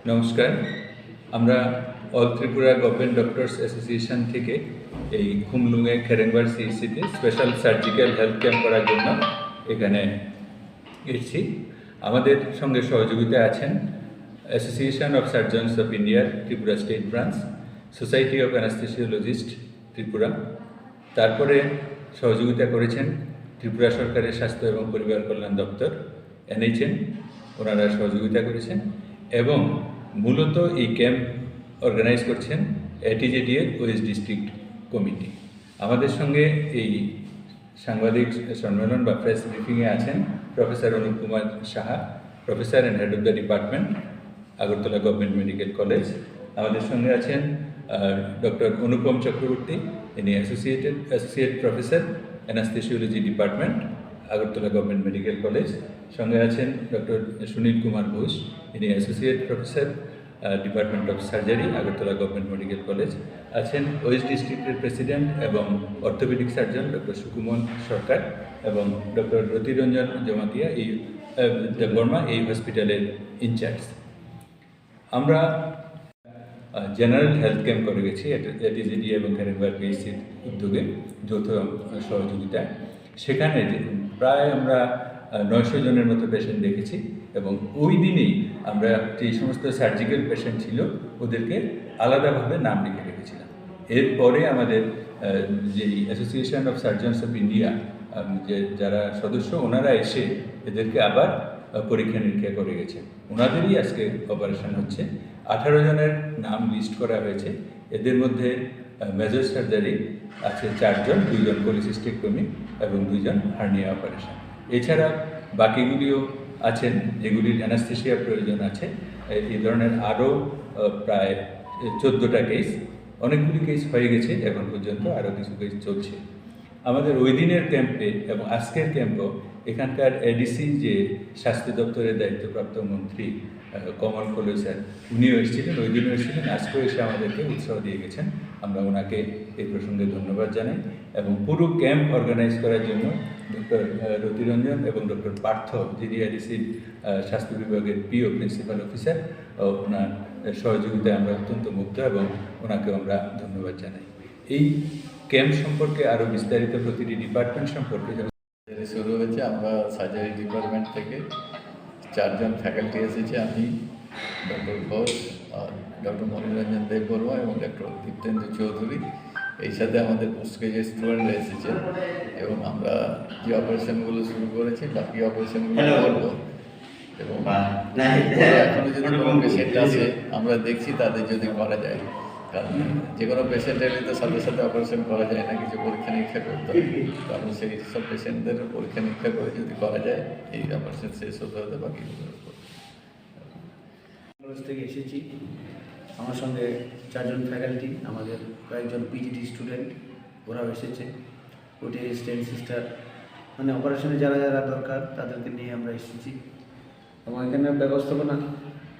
নমস্কার, আমরা all Tripura government doctors association থেকে এই খুমলুঙে খেরেংবার সিইসিতে স্পেশাল সার্জিক্যাল হেলথ ক্যাম্প করার জন্য এখানে এসেছি। আমাদের সঙ্গে সহযোগিতায় আছেন অ্যাসোসিয়েশন অফ সার্জনস অফ ইন্ডিয়ার Tripura state branch, society of anaesthesiologist Tripura, তারপরে সহযোগিতা করেছেন ত্রিপুরা সরকারের স্বাস্থ্য এবং পরিবার কল্যাণ দপ্তর NHM, ওনারা সহযোগিতা করেছেন, এবং মূলত এই ক্যাম্প অর্গানাইজ করছেন ATJD-এর ওয়েস্ট ডিস্ট্রিক্ট কমিটি। আমাদের সঙ্গে এই সাংবাদিক সম্মেলন বা প্রেস ব্রিফিংয়ে আছেন professor Anup Kumar Saha, professor and head of the department, Agartala government medical college. আমাদের সঙ্গে আছেন ডক্টর অনুপম চক্রবর্তী, ইনি associate professor anaesthesiology department, Agartala government medical college. সঙ্গে আছেন ডক্টর সুনীল কুমার ঘোষ, ইনি associate professor department of surgery, Agartala government medical college. আছেন ওয়েস্ট ডিস্ট্রিক্টের প্রেসিডেন্ট এবং অর্থোপেডিক সার্জন ডক্টর সুকুমন সরকার এবং ডক্টর রতিরঞ্জন জমাতিয়া বর্মা, এই হসপিটালের ইনচার্জ। আমরা জেনারেল হেলথ ক্যাম্প করে গেছি ATJD এবং খেরেংবার PHCর উদ্যোগে, যৌথ সহযোগিতায়। সেখানে প্রায় আমরা 900 জনের মতো পেশেন্ট দেখেছি, এবং ওই দিনেই আমরা যে সমস্ত সার্জিক্যাল পেশেন্ট ছিল ওদেরকে আলাদাভাবে নাম লিখে রেখেছিলাম। এরপরে আমাদের যেই association of surgeons of India যে যারা সদস্য, ওনারা এসে এদেরকে আবার পরীক্ষা নিরীক্ষা করে গেছেন। ওনাদেরই আজকে অপারেশন হচ্ছে। 18 জনের নাম লিস্ট করা হয়েছে। এদের মধ্যে মেজর সার্জারি আছে 4 জন, 2 জন কোলিসিস্টেক্টমি এবং 2 জন হার্নিয়া অপারেশন। এছাড়া বাকিগুলিও আছেন যেগুলির অ্যানাস্থেসিয়ার প্রয়োজন আছে। এই ধরনের আরও প্রায় 14টা কেস, অনেকগুলি কেস হয়ে গেছে এখন পর্যন্ত, আরও কিছু কেস চলছে। আমাদের ওই দিনের ক্যাম্পে এবং আজকের ক্যাম্পও এখানকার ADC যে স্বাস্থ্য দপ্তরের দায়িত্বপ্রাপ্ত মন্ত্রী কমল কলই স্যার, উনিও এসেছিলেন, ওই দিনও এসেছিলেন, আজকেও এসে আমাদেরকে উৎসাহ দিয়ে গেছেন। আমরা ওনাকে এই প্রসঙ্গে ধন্যবাদ জানাই। এবং পুরো ক্যাম্প অর্গানাইজ করার জন্য ডক্টর রতিরঞ্জন এবং ডক্টর পার্থ, যিনি ADCর স্বাস্থ্য বিভাগের PO প্রিন্সিপাল অফিসার, ওনার সহযোগিতায় আমরা অত্যন্ত মুগ্ধ এবং ওনাকেও আমরা ধন্যবাদ জানাই। এই ক্যাম্প সম্পর্কে আরও বিস্তারিত প্রতিটি ডিপার্টমেন্ট সম্পর্কে শুরু হয়েছে। আমরা সার্জারি ডিপার্টমেন্ট থেকে 4 জন ফ্যাকাল্টি এসেছে, আমি, ডক্টর ঘোষ, ডক্টর মনিরঞ্জন দেববর্মা এবং ডক্টর দীপ্তেন্দু চৌধুরী। এই সাথে আমাদের পোস্ট গ্রাজুয়েট স্টুডেন্টরা এসেছেন, এবং আমরা যে অপারেশনগুলো শুরু করেছি বাকি অপারেশনগুলো করব। এবং এখনও যদি কোনো পেশেন্ট আছে আমরা দেখছি তাদের যদি করা যায়, কারণ যে কোনো পেশেন্ট এলে তো সাথে সাথে অপারেশন করা যায় না, কিছু পরীক্ষা নিরীক্ষা করতে হয়। তো আমরা সেই সব পেশেন্টদের পরীক্ষা নিরীক্ষা করে যদি করা যায় এই অপারেশন শেষ হতে হতে বাকি কলেজ থেকে এসেছি। আমার সঙ্গে 4 জন ফ্যাকাল্টি, আমাদের কয়েকজন PGT স্টুডেন্ট, ওরাও এসেছে। ওটি অ্যাসিস্ট্যান্ট সিস্টার, মানে অপারেশনে যারা যারা দরকার তাদেরকে নিয়ে আমরা এসেছি। এবং এখানে ব্যবস্থাপনা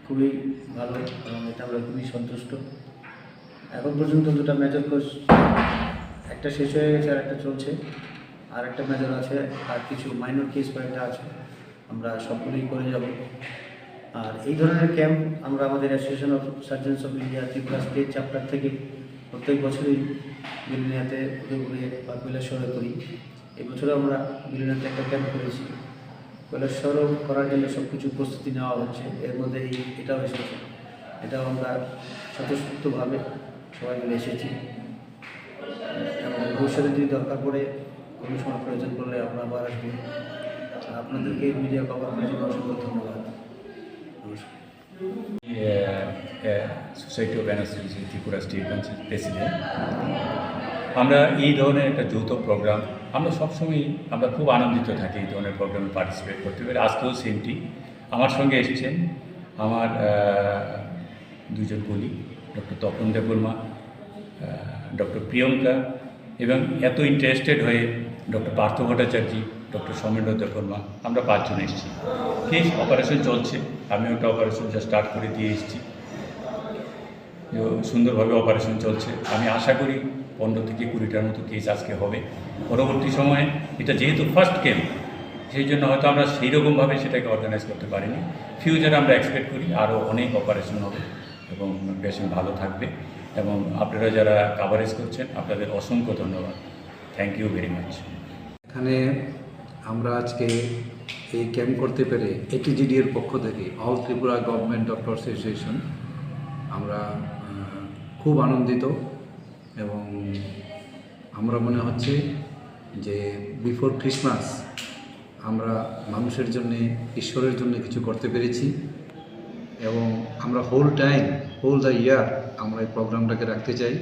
খুবই ভালো এবং এটা আমরা খুবই সন্তুষ্ট। এখন পর্যন্ত 2টা মেজর কোর্স, একটা শেষ হয়ে গেছে আর একটা চলছে, আর একটা মেজর আছে, আর কিছু মাইনর কেস কয়েকটা আছে, আমরা সবগুলোই করে যাব। আর এই ধরনের ক্যাম্প আমরা আমাদের association of surgeons of India Tripura state chapter থেকে প্রত্যেক বছরই বিলিনিয়াতে, উদয়পুরে বা কৈলাসহরে করি। এবছরও আমরা বিলিনিয়াতে একটা ক্যাম্প করেছি। কৈলাসহরও করার জন্য সব কিছু প্রস্তুতি নেওয়া হচ্ছে, এর মধ্যে এটাও এসেছে। এটাও আমরা স্বতঃস্ফূর্তভাবে সবাই মিলে এসেছি, এবং ভবিষ্যতে যদি দরকার পড়ে কোনো সময় প্রয়োজন পড়লে আমরা আবার আসবো। আপনাদেরকে মিডিয়া কভার করার জন্য অসংখ্য ধন্যবাদ। Society of anaesthesiology Tripura state ব্রাঞ্চের প্রেসিডেন্ট। আমরা এই ধরনের একটা যৌথ প্রোগ্রাম আমরা সবসময়ই খুব আনন্দিত থাকি এই ধরনের প্রোগ্রামে পার্টিসিপেট করতে পেরে। আজকেও সেমটি আমার সঙ্গে এসেছেন আমার দুজন colleague, doctor Tapan Debbarma, doctor Priyanka, এবং এত ইন্টারেস্টেড হয়ে ডক্টর পার্থ ভট্টাচার্য, ডক্টর সৌমেন্দ্র দেববর্মা, আমরা 5 জন এসেছি। কেস অপারেশন চলছে, আমি একটা অপারেশন যা স্টার্ট করে দিয়ে এসেছি, সুন্দরভাবে অপারেশন চলছে। আমি আশা করি 15 থেকে 20টার মতো কেস আজকে হবে। পরবর্তী সময়ে এটা যেহেতু ফার্স্ট ক্যাম্প, সেই জন্য হয়তো আমরা সেই রকমভাবে সেটাকে অর্গানাইজ করতে পারিনি। ফিউচারে আমরা এক্সপেক্ট করি আরও অনেক অপারেশন হবে এবং পেশেন্ট ভালো থাকবে। এবং আপনারা যারা কাভারেজ করছেন আপনাদের অসংখ্য ধন্যবাদ। Thank you very much. এখানে আমরা আজকে এই ক্যাম্প করতে পেরে এটিজিডি এর পক্ষ থেকে, all Tripura government doctor association, আমরা খুব আনন্দিত এবং আমরা মনে হচ্ছে যে বিফোর ক্রিসমাস আমরা মানুষের জন্য, ঈশ্বরের জন্য কিছু করতে পেরেছি এবং আমরা হোল দ্য ইয়ার আমরা এই প্রোগ্রামটাকে রাখতে চাই।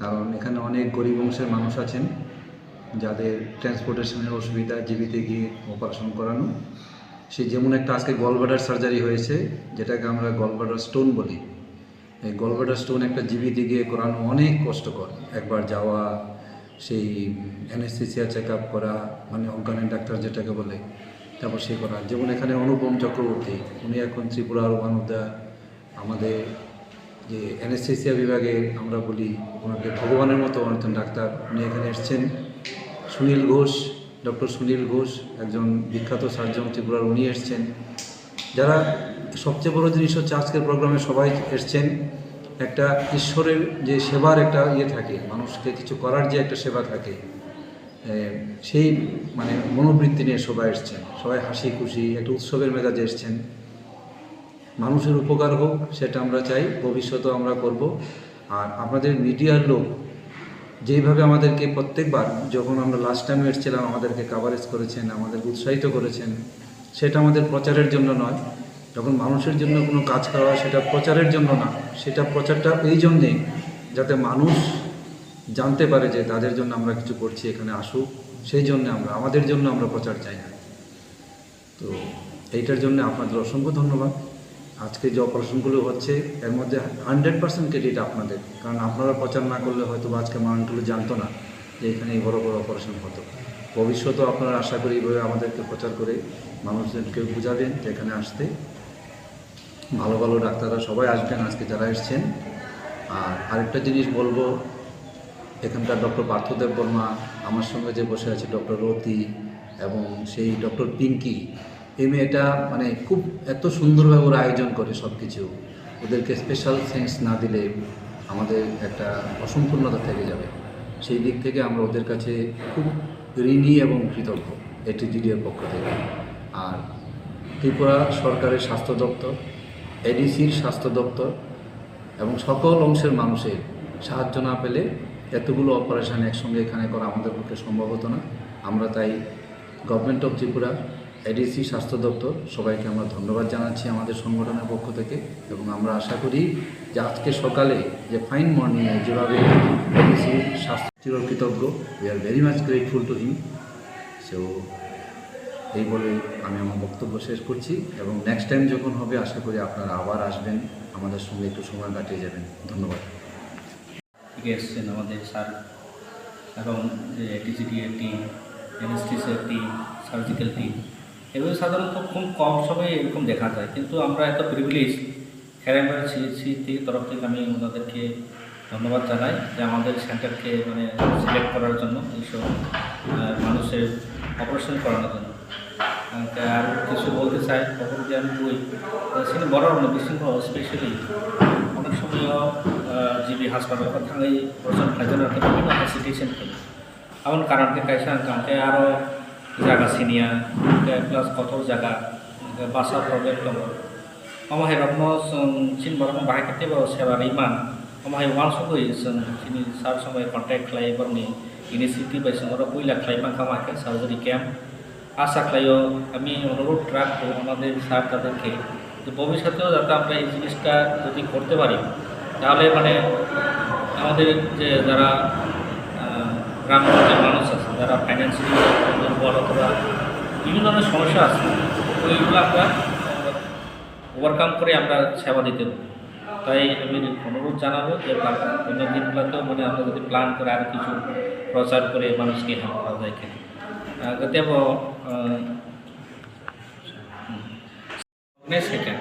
কারণ এখানে অনেক গরিব অংশের মানুষ আছেন যাদের ট্রান্সপোর্টেশনের অসুবিধা, জীবিতে গিয়ে অপারেশন করানো। সেই যেমন একটা আজকে গলব্লাডার সার্জারি হয়েছে, যেটাকে আমরা গলব্লাডার স্টোন বলি। এই গলব্লাডার স্টোন একটা জীবিতে গিয়ে করানো অনেক কষ্টকর। একবার যাওয়া, সেই অ্যানেস্থেসিয়া চেক আপ করা, মানে অজ্ঞানের ডাক্তার যেটাকে বলে, তারপর সে করা। যেমন এখানে অনুপম চক্রবর্তী, উনি এখন ত্রিপুরার ওয়ান অফ দ্য, আমাদের যে অ্যানেস্থেসিয়া বিভাগে আমরা বলি ওনাকে ভগবানের মতো একজন ডাক্তার, উনি এখানে এসছেন। সুনীল ঘোষ, ডক্টর সুনীল ঘোষ, একজন বিখ্যাত সার্জন ত্রিপুরার, উনি এসছেন। যারা সবচেয়ে বড় জিনিস হচ্ছে আজকের প্রোগ্রামে সবাই এসছেন একটা ঈশ্বরের যে সেবার একটা থাকে, মানুষকে কিছু করার যে একটা সেবা থাকে, সেই মানে মনোবৃত্তি নিয়ে সবাই এসছেন। সবাই হাসি খুশি একটা উৎসবের মেজাজে এসছেন। মানুষের উপকার হোক সেটা আমরা চাই, ভবিষ্যতেও আমরা করব। আর আপনাদের মিডিয়ার লোক যেইভাবে আমাদেরকে প্রত্যেকবার, যখন আমরা লাস্ট টাইম এসেছিলাম, আমাদেরকে কাভারেজ করেছেন, আমাদেরকে উৎসাহিত করেছেন, সেটা আমাদের প্রচারের জন্য নয়। যখন মানুষের জন্য কোনো কাজ করা হয় সেটা প্রচারের জন্য না, সেটা প্রচারটা এই জন্যে যাতে মানুষ জানতে পারে যে তাদের জন্য আমরা কিছু করছি, এখানে আসুক, সেই জন্য আমাদের জন্য আমরা প্রচার চাই না। তো এইটার জন্য আপনাদের অসংখ্য ধন্যবাদ। আজকে যে অপারেশনগুলো হচ্ছে এর মধ্যে 100% ক্রেডিট আপনাদের, কারণ আপনারা প্রচার না করলে হয়তো আজকে মানুষগুলো জানতো না যে এখানে এই বড় বড় অপারেশন হতো। ভবিষ্যতেও আপনারা আশা করি এইভাবে আমাদেরকে প্রচার করে মানুষজনকে বুঝাবেন যে এখানে আসতে। ভালো ভালো ডাক্তাররা সবাই আসবেন আজকে যারা এসছেন। আর আরেকটা জিনিস বলবো, এখানকার ডক্টর পার্থ দেববর্মা, আমার সঙ্গে যে বসে আছে ডক্টর রতি এবং সেই ডক্টর পিঙ্কি, এই মেয়েটা মানে খুব এত সুন্দরভাবে ওরা আয়োজন করে সব কিছু। ওদেরকে স্পেশাল থ্যাঙ্কস না দিলে আমাদের একটা অসম্পূর্ণতা থেকে যাবে। সেই দিক থেকে আমরা ওদের কাছে খুব ঋণী এবং কৃতজ্ঞ এটিজিডি এর পক্ষ থেকে। আর ত্রিপুরা সরকারের স্বাস্থ্য দপ্তর, এডিসির স্বাস্থ্য দপ্তর এবং সকল অংশের মানুষের সাহায্য না পেলে এতগুলো অপারেশন একসঙ্গে এখানে করা আমাদের পক্ষে সম্ভব হতো না। আমরা তাই গভর্নমেন্ট অফ ত্রিপুরা, এডিসি, স্বাস্থ্য দপ্তর সবাইকে আমরা ধন্যবাদ জানাচ্ছি আমাদের সংগঠনের পক্ষ থেকে। এবং আমরা আশা করি যে আজকে সকালে যে ফাইন মর্নিংয়ে যেভাবে এডিসি স্বাস্থ্য চিরকৃতজ্ঞ, we are very much grateful to him. So এই বলে আমি আমার বক্তব্য শেষ করছি এবং নেক্সট টাইম যখন হবে আশা করি আপনারা আবার আসবেন, আমাদের সঙ্গে একটু সময় কাটিয়ে যাবেন। ধন্যবাদ। থেকে এসছেন আমাদের স্যার এবং যে এটিজিডি এর টিম, অ্যানেস্থেসিয়ার টিম, সার্জিক্যাল টিম, এগুলো সাধারণত খুব কম সময়ে এরকম দেখা যায়। কিন্তু আমরা এত প্রিভিলেজ, খেরাইমারি সিএসসি থেকে তরফ থেকে আমি ওনাদেরকে ধন্যবাদ জানাই যে আমাদের সেন্টারকে মানে সিলেক্ট করার জন্য, এইসব মানুষের অপারেশন করানোর জন্য। আর কিছু বলতে চাই, তখন যে আমি বই সেখানে বড় মেডিসিন স্পেশালি অনেক সময়ও জিবি হাসপাতাল थाङै अजन फाइजोन বিভিন্ন हेसिटेशन थायो आउन कारणके कायसा कांके आरो जागा सिनिया प्लास कत जागा बासा प्रब्लेम दङ अमाहाय रत्न चिन बरम बाहायते बो सेवारि मान अमाहाय वान सबै जों चिनि सार समय कन्टेक्ट खालाय बरनि इनिशिएटिभ बायसंगर पयला खालायमा खामाके सार्जारि कैम्प आशा खालायो আমি অনুরোধ রাখবো আমাদের স্যার তাদেরকে যে ভবিষ্যতেও যাতে আমরা এই জিনিসটা যদি করতে পারি তাহলে মানে আমাদের যে যারা গ্রামের মানুষ আছে যারা ফাইন্যান্সিয়ালি দুর্বল অথবা বিভিন্ন ধরনের সমস্যা আছে তো এইগুলো আমরা ওভারকাম করে আমরা সেবা দিতে পারি। তাই আমি অনুরোধ জানাবো যে অন্য দিনগুলোতেও মানে আমরা যদি প্ল্যান করে আরও কিছু প্রচার করে মানুষকে হেল্প করা যায় এখানে কেতিয়াবা second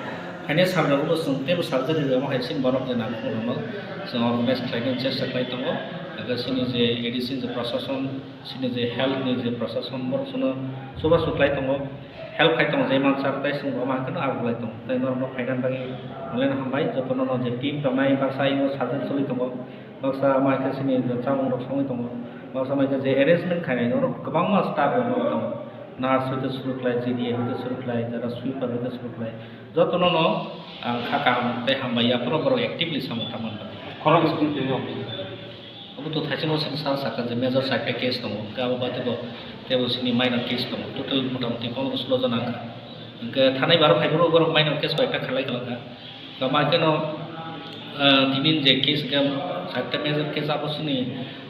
hanya sabda ulo sungte sarjari rama haisin borok jana normal so organize training চেষ্টা খাই তঙ্গ agar sini je edison je প্রশাসন sini je health ni je প্রশাসন bor suno soba suklai tঙ্গ help খাই তঙ্গ je man sartai sung rama kan arulai tঙ্গ tai normal faidan bagi olen hambai jotono no je team tamai baksa ino sarjan soli tঙ্গ baksa mai ka sini je chamung rok songi tঙ্গ baksa mai je arrangement khainai no gobang ma staff no tঙ্গ nurse হইতে শুরু খায় GDA হইতে শুরু খায় যারা sweeper হইতে শুরু খায় যতন খাকা তাই হামবাইয়া বড় অ্যাক্টিভলি সামন খরচ তো থাইছেন সাল সাকা যে মেজর সাইডটা কেস দङ गाबो बातेबो तेबो सिनि माइनर केस दङ टोटल मोटामोटी 15 जना अंका थानाय बारो फाइबरो बर माइनर केस बायटा खालाय खालांगा गामा केनो दिनिन जे केस गाम साइडटा मेजर केस आबो सिनि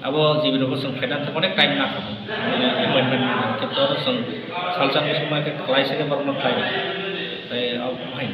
आबो जिबिरबो जों फाइदा अनेक टाइम ना खाबो अपॉइंटमेंट के तो जों सालसान समय के खालायसे बर न खालाय ताय आव फाइन